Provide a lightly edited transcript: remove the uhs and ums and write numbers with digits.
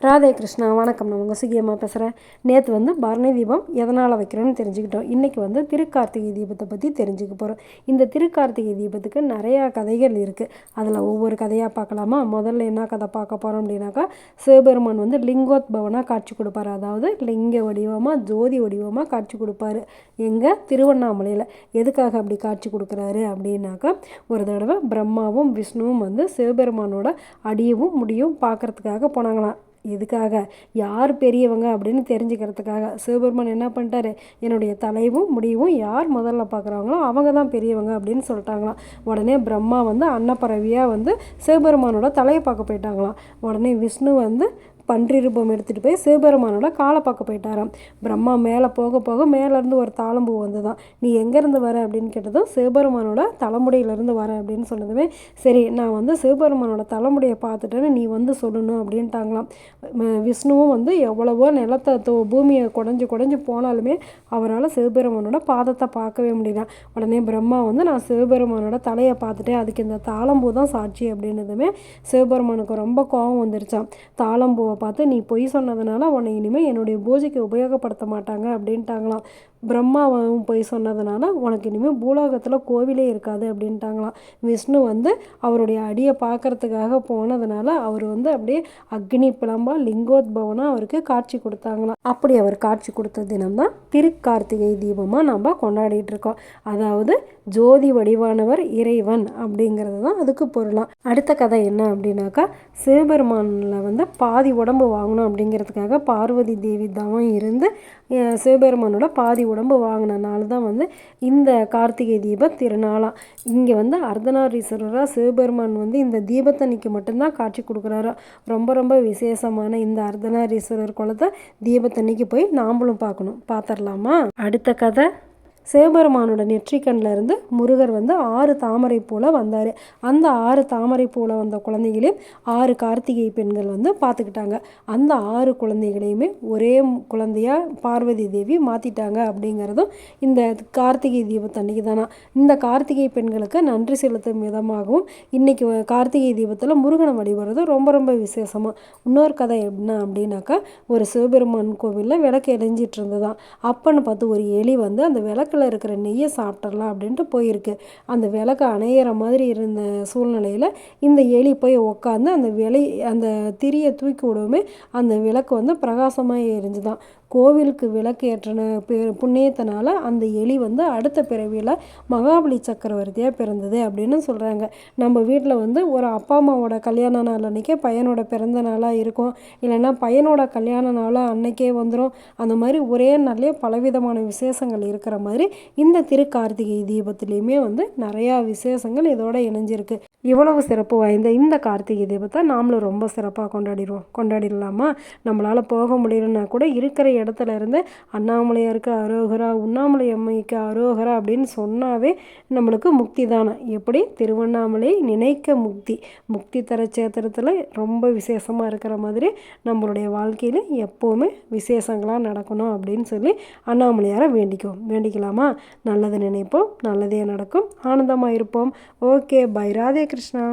ராதே கிருஷ்ணா, வணக்கம். நான் உங்கள் சுகியம்மா பேசுகிறேன். நேற்று பரணி தீபம் எதனால் வைக்கிறோன்னு தெரிஞ்சுக்கிட்டோம். இன்றைக்கி திருக்கார்த்திகை தீபத்தை பற்றி தெரிஞ்சுக்க போகிறோம். இந்த திருக்கார்த்திகை தீபத்துக்கு நிறையா கதைகள் இருக்குது. அதில் ஒவ்வொரு கதையாக பார்க்கலாமா? முதல்ல என்ன கதை பார்க்க போகிறோம் அப்படின்னாக்கா, சிவபெருமான் லிங்கோத்பவனாக காட்சி கொடுப்பாரு. அதாவது லிங்க வடிவமாக, ஜோதி வடிவமாக காட்சி கொடுப்பாரு. எங்கள் திருவண்ணாமலையில் எதுக்காக அப்படி காட்சி கொடுக்குறாரு அப்படின்னாக்கா, ஒரு தடவை பிரம்மாவும் விஷ்ணுவும் சிவபெருமானோட அடியவும் முடியும் பார்க்குறதுக்காக போனாங்களாம். எதுக்காக? யார் பெரியவங்க அப்படின்னு தெரிஞ்சுக்கிறதுக்காக. சிவபெருமான் என்ன பண்ணிட்டாரு, என்னுடைய தலைவும் முடிவும் யார் முதல்ல பார்க்குறாங்களோ அவங்க தான் பெரியவங்க அப்படின்னு சொல்லிட்டாங்களாம். உடனே பிரம்மா அன்னப்பறவையாக சிவபெருமானோட தலையை பார்க்க போயிட்டாங்களாம். உடனே விஷ்ணு பன்றி ரூபம் எடுத்துகிட்டு போய் சிவபெருமானோட காலை பார்க்க போயிட்டாராம். பிரம்மா மேலே போக போக மேலேருந்து ஒரு தாளம்பூ வந்துதான். நீ எங்கேருந்து வர அப்படின்னு கேட்டதும் சிவபெருமானோட தலைமுடியிலேருந்து வர அப்படின்னு சொன்னதுமே, சரி நான் சிவபெருமானோட தலைமுடியை பார்த்துட்டேன்னு நீ சொல்லணும் அப்படின்ட்டாங்களாம். விஷ்ணுவும் எவ்வளவோ நிலத்தை பூமியை குடஞ்சி போனாலுமே அவரால் சிவபெருமானோட பாதத்தை பார்க்கவே முடியல. உடனே பிரம்மா நான் சிவபெருமானோட தலையை பார்த்துட்டேன், அதுக்கு இந்த தாளம்பூ தான் சாட்சி அப்படின்னதுமே சிவபெருமானுக்கு ரொம்ப கோபம் வந்துருச்சான். தாளம்பூவை பார்த்து, நீ பொய் சொன்னதுனால உன்னை இனிமேல் என்னுடைய பூஜைக்கு உபயோகப்படுத்த மாட்டாங்க அப்படின்ட்டாங்களாம். பிரம்மாவும் பொய் சொன்னதுனால உனக்கு இனிமேல் பூலோகத்தில் கோவிலே இருக்காது அப்படின்ட்டாங்களாம். விஷ்ணு அவருடைய அடியை பார்க்கறதுக்காக போனதுனால அவர் அப்படியே அக்னி பிளம்பா லிங்கோத்பவனாக அவருக்கு காட்சி கொடுத்தாங்களாம். அப்படி அவர் காட்சி கொடுத்த தினம்தான் திருக்கார்த்திகை தீபமாக நம்ம கொண்டாடிட்டு இருக்கோம். அதாவது ஜோதி வடிவானவர் இறைவன் அப்படிங்கிறது தான் அதுக்கு பொருளாம். அடுத்த கதை என்ன அப்படின்னாக்கா, சிவபெருமானில் பாதி உடம்பு வாங்கணும் அப்படிங்கிறதுக்காக பார்வதி தேவி தவம் இருந்து சிவபெருமானோட பாதி உடம்பு வாங்கினால தான் இந்த கார்த்திகை தீப திருநாளாம். இங்கே அர்த்தநாரீஸ்வரராக சிவபெருமான் இந்த தீபத்தன்னைக்கு மட்டும்தான் காட்சி கொடுக்குறாரா. ரொம்ப ரொம்ப விசேஷமான இந்த அர்த்தநாரீஸ்வரர் குலத்தை தீபத்தன்னைக்கு போய் நாம்பளும் பார்க்கணும். பார்த்துடலாமா? அடுத்த கதை, சிவபெருமானோட நெற்றிக்கண்ணில் இருந்து முருகர் 6 தாமரை பூவில் வந்தார். அந்த 6 தாமரை பூவில் வந்த குழந்தைகளையும் 6 கார்த்திகை பெண்கள் பார்த்துக்கிட்டாங்க. அந்த 6 குழந்தைகளையுமே ஒரே குழந்தையாக பார்வதி தேவி மாற்றிட்டாங்க. அப்படிங்கிறதும் இந்த கார்த்திகை தீபத்தன்னைக்கு தானா. இந்த கார்த்திகை பெண்களுக்கு நன்றி செலுத்தும் விதமாகவும் இன்றைக்கி கார்த்திகை தீபத்தில் முருகனை வழிபடுறது ரொம்ப ரொம்ப விசேஷமாக. இன்னொரு கதை என்ன அப்படின்னாக்கா, ஒரு சிவபெருமான் கோவிலில் விளக்கு எரிஞ்சிட்டு இருந்ததான். அப்பன்னு பார்த்து ஒரு எலி அந்த விளக்கு இருக்கிற நெய்யை சாப்பிட்றலாம் அப்படின்ட்டு போயிருக்கு. அந்த விளக்கு அணையிற மாதிரி இருந்த சூழ்நிலையில் இந்த எலி போய் உக்காந்து அந்த திரியை தூக்கி விடவுமே அந்த விளக்கு பிரகாசமாக எரிஞ்சுதான். கோவிலுக்கு விளக்கு ஏற்றின புண்ணியத்தினால அந்த எலி அடுத்த பிறவியில் மகாபலி சக்கரவர்த்தியாக பிறந்தது அப்படின்னு சொல்கிறாங்க. நம்ம வீட்டில் ஒரு அப்பா அம்மாவோட கல்யாண நாள் அன்றைக்கே பையனோட பிறந்த நாளாக இருக்கும், இல்லைன்னா பையனோட கல்யாண நாளாக அன்னைக்கே வந்துடும். அந்த மாதிரி ஒரே நாள்லேயே பலவிதமான விசேஷங்கள் இருக்கிற மாதிரி இந்த திருக்கார்த்திகை தீபத்துலேயுமே நிறையா விசேஷங்கள் இதோட இணைஞ்சிருக்கு. இவ்வளவு சிறப்பு வாய்ந்த இந்த கார்த்திகை தீபத்தை நாமளும் ரொம்ப சிறப்பாக கொண்டாடிடலாமா? நம்மளால் போக முடியலன்னா கூட இருக்கிற இடத்துல இருந்து அண்ணாமலையாருக்கு அரோகரா, உண்ணாமலை அம்மைக்கு அரோகரா அப்படின்னு சொன்னாவே நம்மளுக்கு முக்தி தானே. எப்படி? திருவண்ணாமலை நினைக்க முக்தி தர சேத்திரத்தில் ரொம்ப விசேஷமாக இருக்கிற மாதிரி நம்மளுடைய வாழ்க்கையில் எப்போவுமே விசேஷங்களாக நடக்கணும் அப்படின்னு சொல்லி அண்ணாமலையாரை வேண்டிக்கலாமா? நல்லது நினைப்போம், நல்லதே நடக்கும், ஆனந்தமாக இருப்போம். Okay, bye. ராதே கிருஷ்ணா.